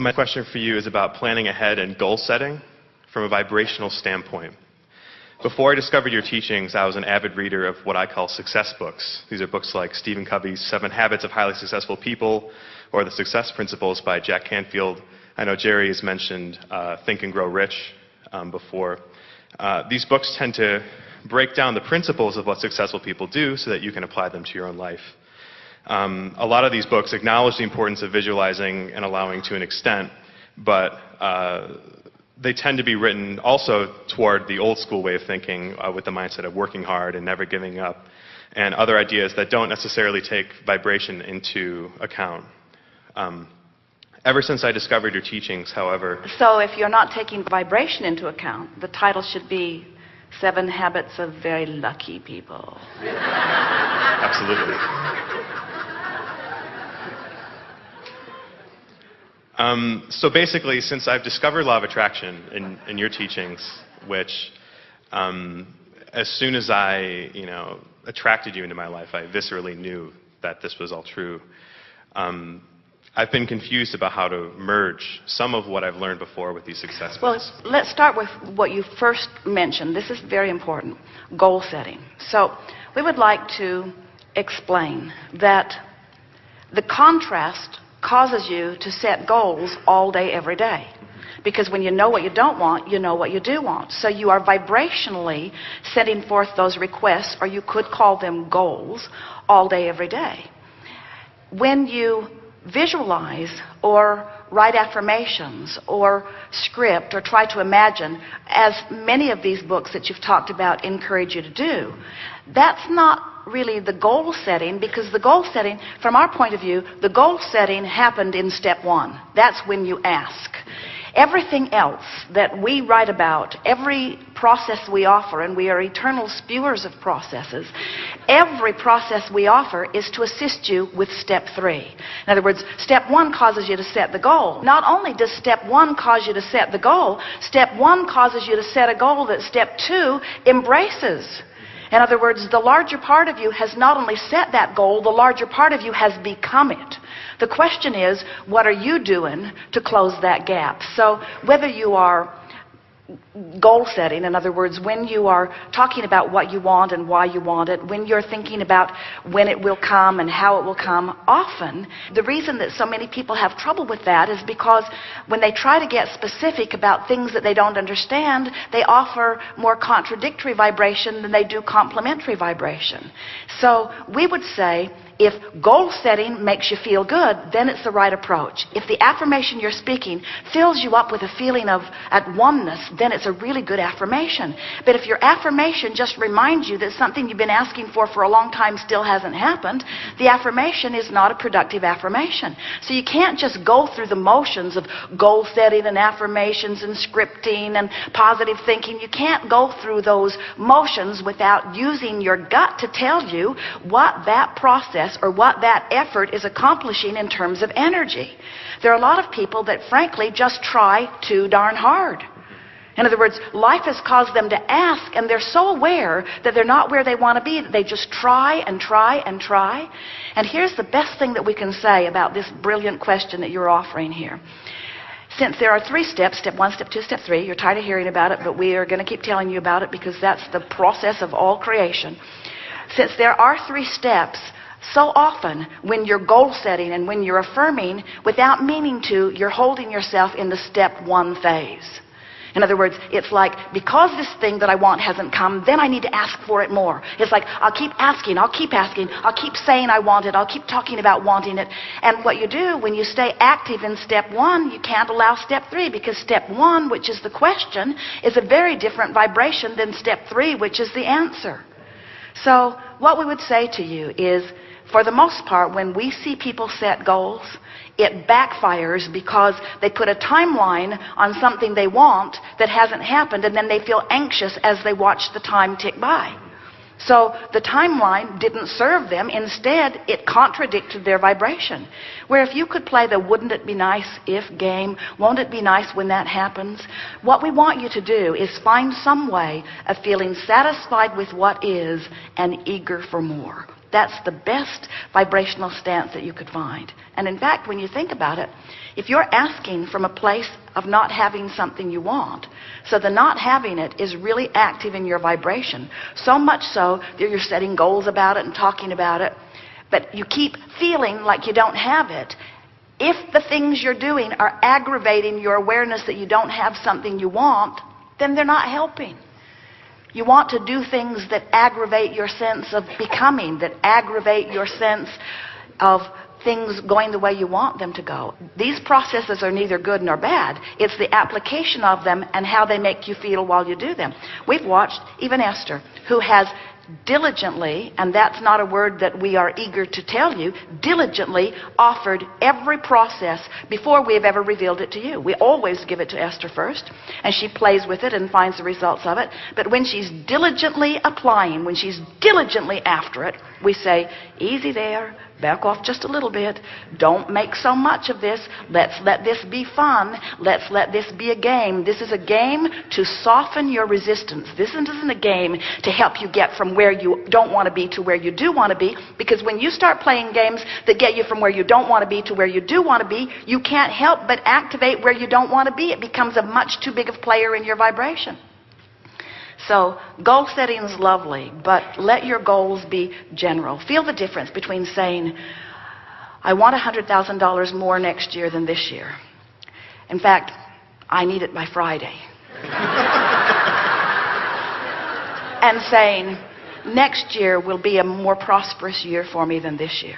My question for you is about planning ahead and goal setting from a vibrational standpoint. Before I discovered your teachings, I was an avid reader of what I call success books. These are books like Stephen Covey's 7 Habits of Highly Successful People or The Success Principles by Jack Canfield. I know Jerry has mentioned Think and Grow Rich before. These books tend to break down the principles of what successful people do so that you can apply them to your own life. A lot of these books acknowledge the importance of visualizing and allowing to an extent, but they tend to be written also toward the old school way of thinking with the mindset of working hard and never giving up, and other ideas that don't necessarily take vibration into account. Ever since I discovered your teachings, however... So if you're not taking vibration into account, the title should be 7 Habits of Very Lucky People. Absolutely. So basically, since I've discovered law of attraction in your teachings, which as soon as I attracted you into my life, I viscerally knew that this was all true. I've been confused about how to merge some of what I've learned before with these success books. Well, let's start with what you first mentioned. This is very important, goal setting. So we would like to explain that the contrast causes you to set goals all day, every day. Because when you know what you don't want, you know what you do want. So you are vibrationally setting forth those requests, or you could call them goals, all day, every day. When you visualize or write affirmations or script or try to imagine, as many of these books that you've talked about encourage you to do, that's not really the goal setting, because the goal setting, from our point of view, the goal setting happened in step 1. That's when you ask. Everything else that we write about, every process we offer, and we are eternal spewers of processes, every process we offer is to assist you with step 3. In other words, step 1 causes you to set the goal. Not only does step 1 cause you to set the goal, step 1 causes you to set a goal that step 2 embraces. In other words, the larger part of you has not only set that goal, the larger part of you has become it. The question is, what are you doing to close that gap? So whether you are goal setting, in other words, when you are talking about what you want and why you want it, when you're thinking about when it will come and how it will come, often the reason that so many people have trouble with that is because when they try to get specific about things that they don't understand, they offer more contradictory vibration than they do complementary vibration. So we would say, if goal setting makes you feel good, then it's the right approach. If the affirmation you're speaking fills you up with a feeling of at oneness, then it's a really good affirmation. But if your affirmation just reminds you that something you've been asking for a long time still hasn't happened, the affirmation is not a productive affirmation. So you can't just go through the motions of goal setting and affirmations and scripting and positive thinking. You can't go through those motions without using your gut to tell you what that process or what that effort is accomplishing in terms of energy. There are a lot of people that frankly just try too darn hard. In other words, life has caused them to ask, and they're so aware that they're not where they want to be that they just try and try and try. And here's the best thing that we can say about this brilliant question that you're offering here. Since there are 3 steps, step 1, step 2, step 3, you're tired of hearing about it, but we are going to keep telling you about it because that's the process of all creation. Since there are 3 steps, so often when you're goal setting and when you're affirming, without meaning to, you're holding yourself in the step 1 phase. In other words, it's like, because this thing that I want hasn't come, then I need to ask for it more. It's like, I'll keep asking, I'll keep saying I want it, I'll keep talking about wanting it. And what you do when you stay active in step 1, you can't allow step 3, because step 1, which is the question, is a very different vibration than step 3, which is the answer. So what we would say to you is, for the most part, when we see people set goals, it backfires because they put a timeline on something they want that hasn't happened, and then they feel anxious as they watch the time tick by. So the timeline didn't serve them. Instead, it contradicted their vibration. Where if you could play the wouldn't it be nice if game, won't it be nice when that happens, what we want you to do is find some way of feeling satisfied with what is and eager for more. That's the best vibrational stance that you could find. And in fact, when you think about it, if you're asking from a place of not having something you want, so the not having it is really active in your vibration, so much so that you're setting goals about it and talking about it, but you keep feeling like you don't have it. If the things you're doing are aggravating your awareness that you don't have something you want, then they're not helping. You want to do things that aggravate your sense of becoming, that aggravate your sense of things going the way you want them to go. These processes are neither good nor bad. It's the application of them and how they make you feel while you do them. We've watched even Esther, who has diligently, and that's not a word that we are eager to tell you, diligently offered every process before we have ever revealed it to you. We always give it to Esther first, and she plays with it and finds the results of it. But when she's diligently applying, when she's diligently after it, we say, easy there, back off just a little bit. Don't make so much of this. Let's let this be fun. Let's let this be a game. This is a game to soften your resistance. This isn't a game to help you get from where you don't want to be to where you do want to be, because when you start playing games that get you from where you don't want to be to where you do want to be, you can't help but activate where you don't want to be. It becomes a much too big of player in your vibration. So goal setting is lovely, but let your goals be general. Feel the difference between saying, I want $100,000 more next year than this year. In fact, I need it by Friday. And saying, next year will be a more prosperous year for me than this year.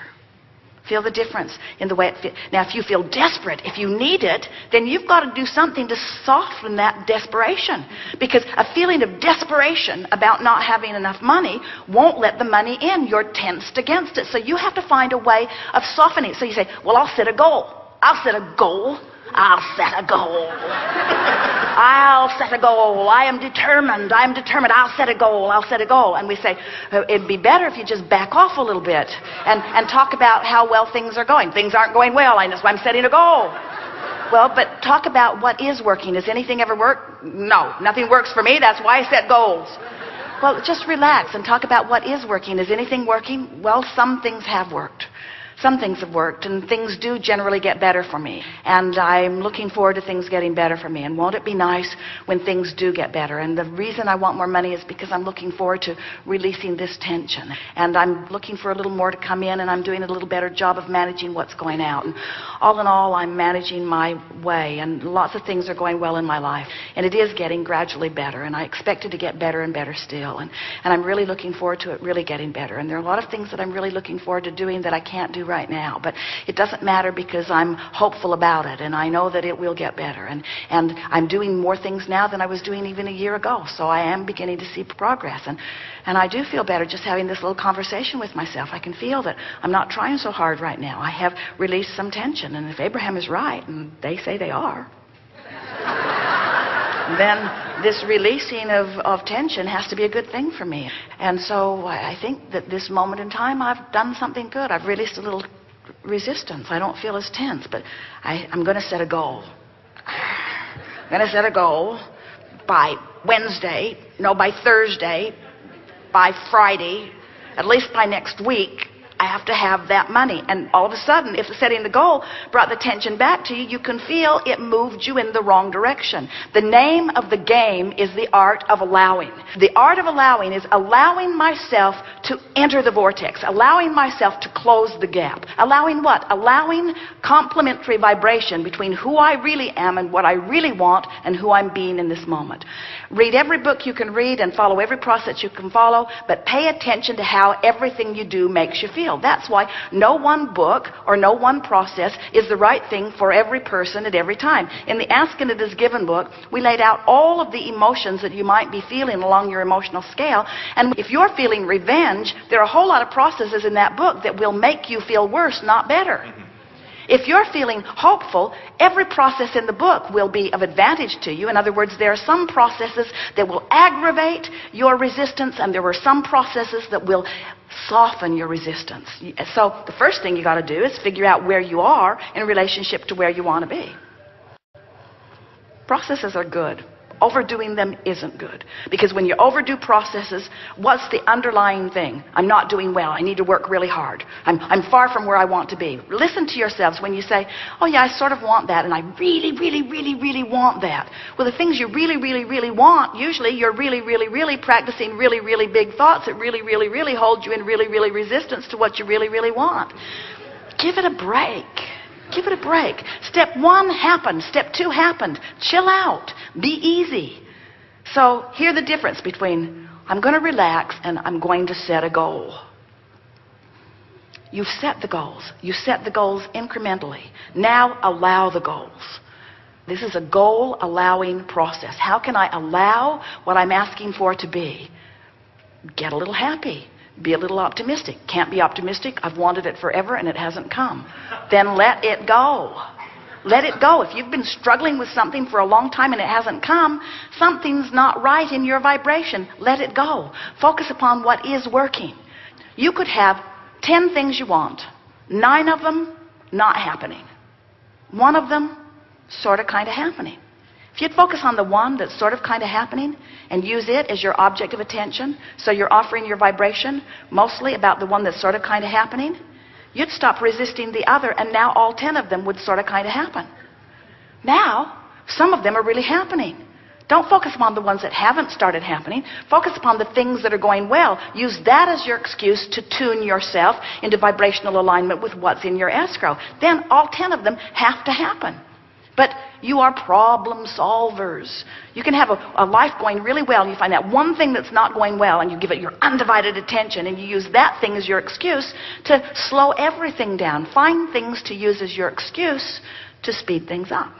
Feel the difference in the way it feels. Now, if you feel desperate, if you need it, then you've got to do something to soften that desperation. Because a feeling of desperation about not having enough money won't let the money in. You're tensed against it. So you have to find a way of softening it. So you say, well, I'll set a goal. I'll set a goal. I'll set a goal. I'll set a goal. I am determined. I'm determined. I'll set a goal. I'll set a goal. And we say, it'd be better if you just back off a little bit and talk about how well things are going. Things aren't going well. That's why I'm setting a goal. Well, but talk about what is working. Does anything ever work? No, nothing works for me. That's why I set goals. Well, just relax and talk about what is working. Is anything working? Well, some things have worked. Some things have worked, and things do generally get better for me. And I'm looking forward to things getting better for me. And won't it be nice when things do get better? And the reason I want more money is because I'm looking forward to releasing this tension. And I'm looking for a little more to come in, and I'm doing a little better job of managing what's going out. And all in all, I'm managing my way, and lots of things are going well in my life. And it is getting gradually better, and I expect it to get better and better still. And I'm really looking forward to it really getting better. And there are a lot of things that I'm really looking forward to doing that I can't do right now, but it doesn't matter because I'm hopeful about it, and I know that it will get better, and I'm doing more things now than I was doing even a year ago, so I am beginning to see progress, and I do feel better just having this little conversation with myself. I can feel that I'm not trying so hard right now. I have released some tension, and if Abraham is right, and they say they are, then this releasing of tension has to be a good thing for me. And so I think that this moment in time I've done something good. I've released a little resistance. I don't feel as tense, but I'm going to set a goal. I'm going to set a goal by Wednesday, no, by Thursday, by Friday, at least by next week. I have to have that money. And all of a sudden, if setting the goal brought the tension back to you, you can feel it moved you in the wrong direction. The name of the game is the art of allowing. The art of allowing is allowing myself to enter the vortex, allowing myself to close the gap. Allowing what? Allowing complementary vibration between who I really am and what I really want and who I'm being in this moment. Read every book you can read and follow every process you can follow, but pay attention to how everything you do makes you feel. That's why no one book or no one process is the right thing for every person at every time. In the Ask and It Is Given book, we laid out all of the emotions that you might be feeling along your emotional scale. And if you're feeling revenge, there are a whole lot of processes in that book that will make you feel worse, not better. If you're feeling hopeful, every process in the book will be of advantage to you. In other words, there are some processes that will aggravate your resistance, and there are some processes that will soften your resistance. So the first thing you got to do is figure out where you are in relationship to where you want to be. Processes are good. Overdoing them isn't good. Because when you overdo processes, what's the underlying thing? I'm not doing well. I need to work really hard. I'm far from where I want to be. Listen to yourselves when you say, oh yeah, I sort of want that, and I really, really, really, really want that. Well, the things you really, really, really want, usually you're really, really, really practicing really, really big thoughts that really, really, really hold you in really, really resistance to what you really, really want. Give it a break. Give it a break. Step 1 happened. Step 2 happened. Chill out. Be easy. So here's the difference between I'm going to relax and I'm going to set a goal. You've set the goals. You set the goals incrementally. Now allow the goals. This is a goal-allowing process. How can I allow what I'm asking for to be? Get a little happy. Be a little optimistic. Can't be optimistic. I've wanted it forever and it hasn't come. Then let it go. Let it go. If you've been struggling with something for a long time and it hasn't come, something's not right in your vibration. Let it go. Focus upon what is working. You could have 10 things you want. 9 of them not happening. 1 of them sort of kind of happening. If you'd focus on the one that's sort of kind of happening and use it as your object of attention, so you're offering your vibration mostly about the one that's sort of kind of happening, you'd stop resisting the other, and now all 10 of them would sort of kind of happen. Now, some of them are really happening. Don't focus upon the ones that haven't started happening. Focus upon the things that are going well. Use that as your excuse to tune yourself into vibrational alignment with what's in your escrow. Then all 10 of them have to happen. But you are problem solvers. You can have a life going really well, and you find that one thing that's not going well, and you give it your undivided attention, and you use that thing as your excuse to slow everything down. Find things to use as your excuse to speed things up.